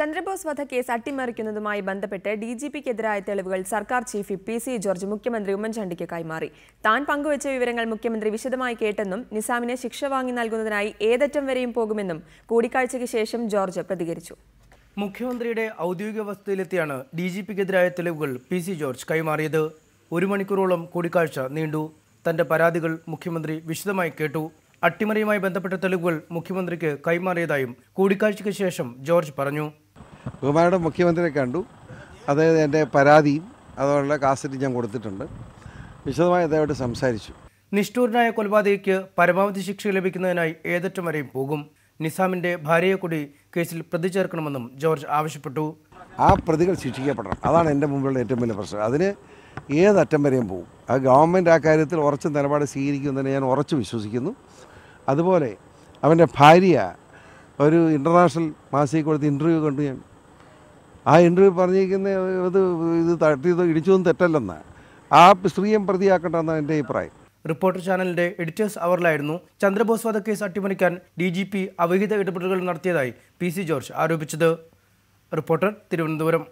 ചന്ദ്രബോസ് വധക്കേസ് അട്ടിമറിക്കുന്നതുമായി ബന്ധപ്പെട്ട് ഡിജിപിക്കെതിരായ തെളിവുകൾ സർക്കാർ ചീഫ് PC ജോർജ് മുഖ്യമന്ത്രി ഉമ്മൻചാണ്ടിക്ക് കൈമാറി. താൻ പങ്കുവച്ച വിവരങ്ങൾ മുഖ്യമന്ത്രി വിശദമായി കേട്ടെന്നും നിസാമിനെ ശിക്ഷ വാങ്ങി നൽകുന്നതിനായി ഏതറ്റം വരെയും പോകുമെന്നും കൂടിക്കാഴ്ചയ്ക്ക് ശേഷം ജോർജ് പ്രതികരിച്ചു. മുഖ്യമന്ത്രിയുടെ ഔദ്യോഗിക വസതിയിലെത്തിയാണ് ഡിജിപിക്കെതിരായ തെളിവുകൾ PC ജോർജ് കൈമാറിയത്. 1 മണിക്കൂറോളം കൂടിക്കാഴ്ച നീണ്ടു. തന്റെ പരാതികൾ മുഖ്യമന്ത്രി വിശദമായി കേട്ടു. അട്ടിമറിയുമായി ബന്ധപ്പെട്ട തെളിവുകൾ മുഖ്യമന്ത്രിക്ക് കൈമാറിയതായും കൂടിക്കാഴ്ചയ്ക്ക് ശേഷം ജോർജ് പറഞ്ഞു. ബഹുമാനയുടെ മുഖ്യമന്ത്രിയെ കണ്ടു. അതായത് എൻ്റെ പരാതിയും അതുപോലുള്ള കാസറ്റ് ഞാൻ കൊടുത്തിട്ടുണ്ട്. വിശദമായി അദ്ദേഹത്തോട് സംസാരിച്ചു. നിഷ്ഠൂരനായ കൊലപാതകയ്ക്ക് പരമാവധി ശിക്ഷ ലഭിക്കുന്നതിനായി ഏതറ്റം വരെയും പോകും. നിസാമിന്റെ ഭാര്യയെ കൂടി കേസിൽ പ്രതി ചേർക്കണമെന്നും ജോർജ് ആവശ്യപ്പെട്ടു. ആ പ്രതികൾ ശിക്ഷിക്കപ്പെടണം. അതാണ് എൻ്റെ മുമ്പിലുള്ള ഏറ്റവും വലിയ പ്രശ്നം. അതിന് ഏതറ്റം വരെയും പോകും. ആ ഗവൺമെൻറ് ആ കാര്യത്തിൽ ഉറച്ച നിലപാട് സ്വീകരിക്കുമെന്ന് ഞാൻ ഉറച്ചു വിശ്വസിക്കുന്നു. അതുപോലെ അവൻ്റെ ഭാര്യ ഒരു ഇൻ്റർനാഷണൽ മാസികയിൽ കൊടുത്ത് ഇൻ്റർവ്യൂ കണ്ടു ഞാൻ. ആ ഇൻ്റർവ്യൂ പറഞ്ഞിരിക്കുന്നത് ഇത് തട്ടിയത് ഇടിച്ചതൊന്നും തെറ്റല്ലെന്നാണ്. ആ സ്ത്രീയും പ്രതിയാക്കണ്ടെന്നാണ് എൻ്റെ അഭിപ്രായം. റിപ്പോർട്ടർ ചാനലിന്റെ എഡിറ്റേഴ്സ് അവറിലായിരുന്നു ചന്ദ്രബോസ് വധക്കേസ് അട്ടിമറിക്കാൻ DGP അവിഹിത ഇടപെടലുകൾ നടത്തിയതായി PC ജോർജ് ആരോപിച്ചത്. റിപ്പോർട്ടർ, തിരുവനന്തപുരം.